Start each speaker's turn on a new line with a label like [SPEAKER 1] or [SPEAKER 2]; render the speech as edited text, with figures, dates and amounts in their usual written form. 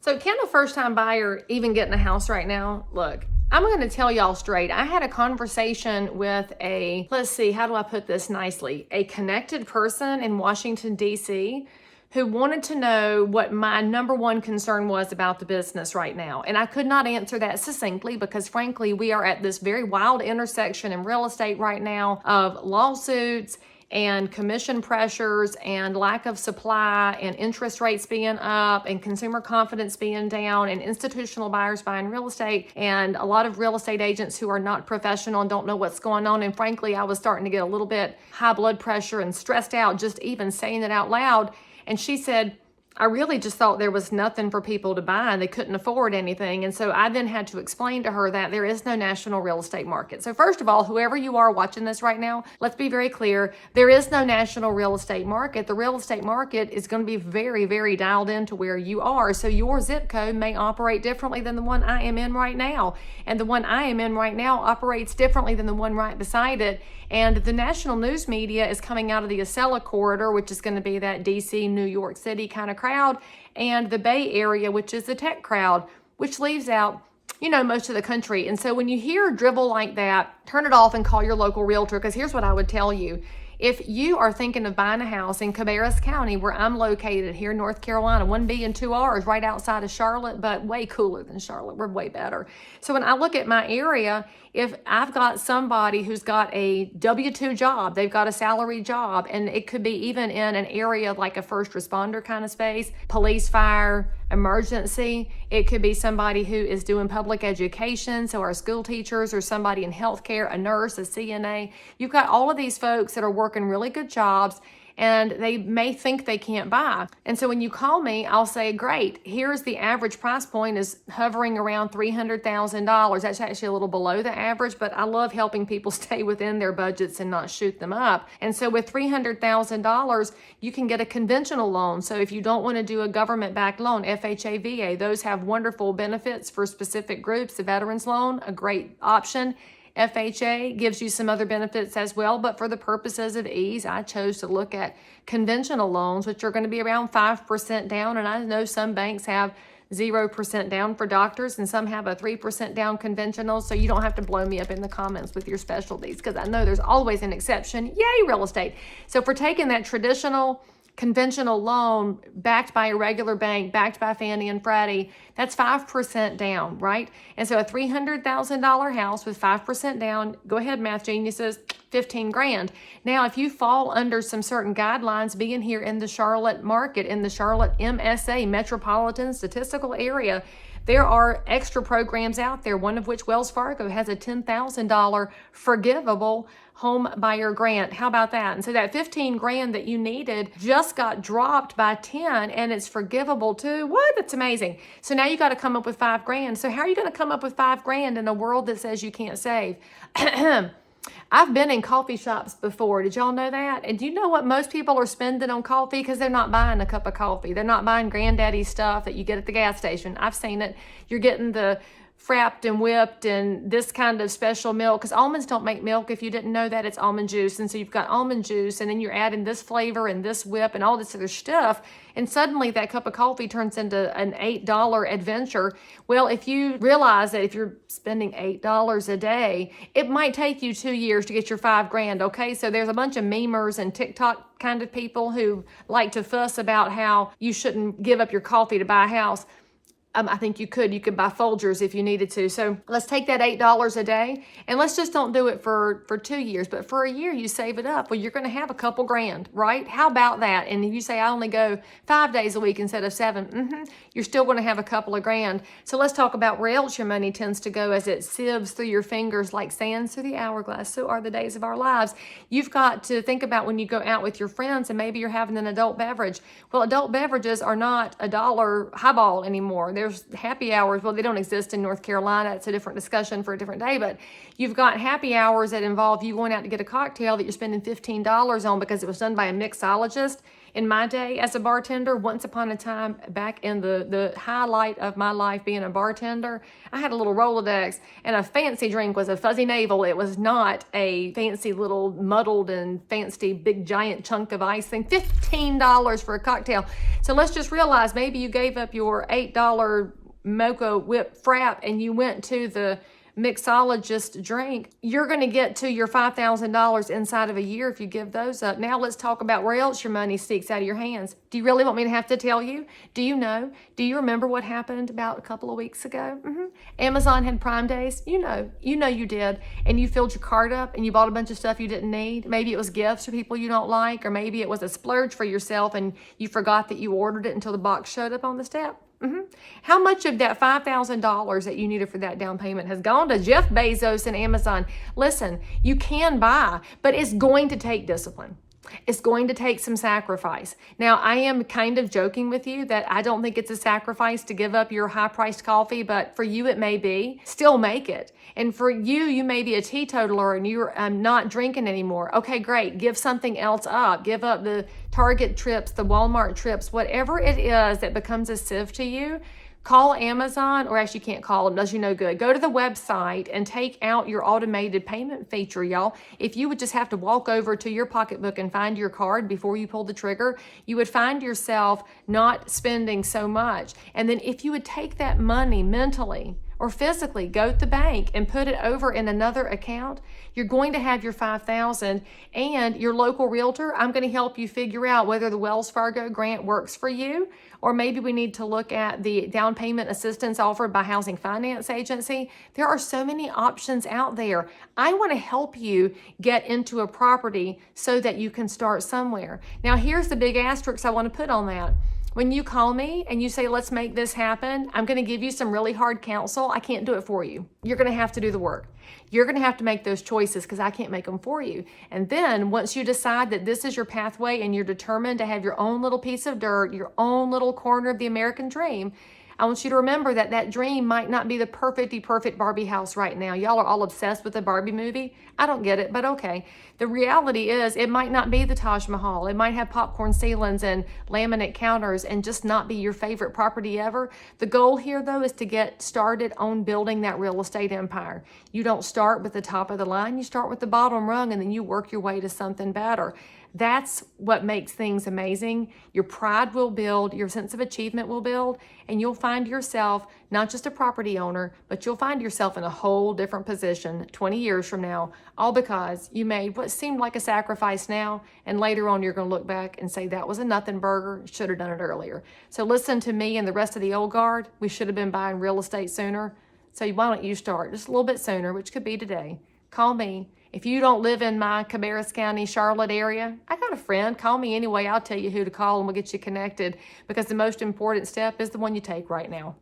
[SPEAKER 1] So can a first-time buyer even get in a house right now? Look, I'm going to tell y'all straight. I had a conversation with let's see, how do I put this nicely? A connected person in Washington, D.C., who wanted to know what my number one concern was about the business right now. And I could not answer that succinctly because, frankly, we are at this very wild intersection in real estate right now of lawsuits and commission pressures and lack of supply and interest rates being up and consumer confidence being down and institutional buyers buying real estate and a lot of real estate agents who are not professional and don't know what's going on. And frankly, I was starting to get a little bit high blood pressure and stressed out just even saying it out loud. And she said, I really just thought there was nothing for people to buy and they couldn't afford anything. And so I then had to explain to her that there is no national real estate market. So first of all, whoever you are watching this right now, let's be very clear. There is no national real estate market. The real estate market is going to be very, very dialed into where you are. So your zip code may operate differently than the one I am in right now. And the one I am in right now operates differently than the one right beside it. And the national news media is coming out of the Acela corridor, which is going to be that DC, New York City kind of crowd, and the Bay Area, which is the tech crowd, which leaves out, most of the country. And so when you hear drivel like that, turn it off and call your local realtor, because here's what I would tell you. If you are thinking of buying a house in Cabarrus County, where I'm located here in North Carolina, 1B and 2Rs, right outside of Charlotte, but way cooler than Charlotte. We're way better. So when I look at my area, if I've got somebody who's got a W-2 job, they've got a salary job, and it could be even in an area like a first responder kind of space, police, fire, emergency. It could be somebody who is doing public education, so our school teachers, or somebody in healthcare, a nurse, a CNA. You've got all of these folks that are working really good jobs, and they may think they can't buy. And so when you call me, I'll say, great, here's the average price point is hovering around $300,000. That's actually a little below the average, but I love helping people stay within their budgets and not shoot them up. And so with $300,000, you can get a conventional loan. So if you don't want to do a government-backed loan, FHA, VA, those have wonderful benefits for specific groups. The veterans loan, a great option. FHA gives you some other benefits as well, but for the purposes of ease, I chose to look at conventional loans, which are going to be around 5% down. And I know some banks have 0% down for doctors, and some have a 3% down conventional. So you don't have to blow me up in the comments with your specialties, because I know there's always an exception. Yay, real estate. So for taking that traditional conventional loan backed by a regular bank, backed by Fannie and Freddie, that's 5% down, right? And so a $300,000 house with 5% down, go ahead, math geniuses, 15 grand. Now, if you fall under some certain guidelines, being here in the Charlotte market, in the Charlotte MSA, Metropolitan Statistical Area, there are extra programs out there, one of which Wells Fargo has a $10,000 forgivable home buyer grant. How about that? And so that 15 grand that you needed just got dropped by 10, and it's forgivable too. What? That's amazing. So now you got to come up with 5 grand. So how are you going to come up with 5 grand in a world that says you can't save? I've been in coffee shops before. Did y'all know that? And do you know what most people are spending on coffee? Because they're not buying a cup of coffee. They're not buying granddaddy's stuff that you get at the gas station. I've seen it. You're getting the frapped and whipped and this kind of special milk, because almonds don't make milk. If you didn't know that, it's almond juice. And so you've got almond juice, and then you're adding this flavor and this whip and all this other stuff, and suddenly that cup of coffee turns into an $8 adventure. Well, if you realize that if you're spending $8 a day, it might take you 2 years to get your 5 grand, okay? So there's a bunch of memers and TikTok kind of people who like to fuss about how you shouldn't give up your coffee to buy a house. I think you could buy Folgers if you needed to. So let's take that $8 a day, and let's just don't do it for 2 years, but for a year you save it up. Well, you're going to have a couple grand, right? How about that? And if you say I only go 5 days a week instead of 7, you're still going to have a couple of grand. So let's talk about where else your money tends to go as it sieves through your fingers like sands through the hourglass. So are the days of our lives. You've got to think about when you go out with your friends and maybe you're having an adult beverage. Well, adult beverages are not $1 highball anymore. There's happy hours. Well, they don't exist in North Carolina. It's a different discussion for a different day, but you've got happy hours that involve you going out to get a cocktail that you're spending $15 on because it was done by a mixologist In my day as a bartender, once upon a time, back in the highlight of my life being a bartender, I had a little Rolodex, and a fancy drink was a fuzzy navel. It was not a fancy little muddled and fancy big giant chunk of ice thing. $15 for a cocktail. So let's just realize maybe you gave up your $8 mocha whip frap and you went to the mixologist drink. You're going to get to your $5,000 inside of a year if you give those up. Now let's talk about where else your money sneaks out of your hands. Do you really want me to have to tell you? Do you know? Do you remember what happened about a couple of weeks ago? Amazon had Prime Days. You know you did. And you filled your cart up and you bought a bunch of stuff you didn't need. Maybe it was gifts for people you don't like, or maybe it was a splurge for yourself and you forgot that you ordered it until the box showed up on the step. How much of that $5,000 that you needed for that down payment has gone to Jeff Bezos and Amazon? Listen, you can buy, but it's going to take discipline. It's going to take some sacrifice. Now, I am kind of joking with you that I don't think it's a sacrifice to give up your high-priced coffee, but for you it may be. Still make it. And for you, you may be a teetotaler and you're not drinking anymore. Okay, great. Give something else up. Give up the Target trips, the Walmart trips, whatever it is that becomes a sieve to you. Call Amazon, or actually you can't call them, does you no good. Go to the website and take out your automated payment feature, y'all. If you would just have to walk over to your pocketbook and find your card before you pull the trigger, you would find yourself not spending so much. And then if you would take that money mentally or physically, go to the bank and put it over in another account, you're going to have your $5,000, and your local realtor, I'm going to help you figure out whether the Wells Fargo grant works for you, or maybe we need to look at the down payment assistance offered by Housing Finance Agency. There are so many options out there. I want to help you get into a property so that you can start somewhere. Now, here's the big asterisk I want to put on that. When you call me and you say, let's make this happen, I'm going to give you some really hard counsel. I can't do it for you. You're going to have to do the work. You're going to have to make those choices because I can't make them for you. And then once you decide that this is your pathway and you're determined to have your own little piece of dirt, your own little corner of the American dream, I want you to remember that that dream might not be the perfect Barbie house right now. Y'all are all obsessed with the Barbie movie. I don't get it, but okay. The reality is it might not be the Taj Mahal. It might have popcorn ceilings and laminate counters and just not be your favorite property ever. The goal here, though, is to get started on building that real estate empire. You don't start with the top of the line. You start with the bottom rung, and then you work your way to something better. That's what makes things amazing. Your pride will build, your sense of achievement will build, and you'll find yourself not just a property owner, but you'll find yourself in a whole different position 20 years from now, all because you made what seemed like a sacrifice now, and later on you're going to look back and say that was a nothing burger, should have done it earlier. So listen to me and the rest of the old guard. We should have been buying real estate sooner. So why don't you start just a little bit sooner, which could be today. Call me. If you don't live in my Cabarrus County, Charlotte area, I got a friend. Call me anyway. I'll tell you who to call and we'll get you connected, because the most important step is the one you take right now.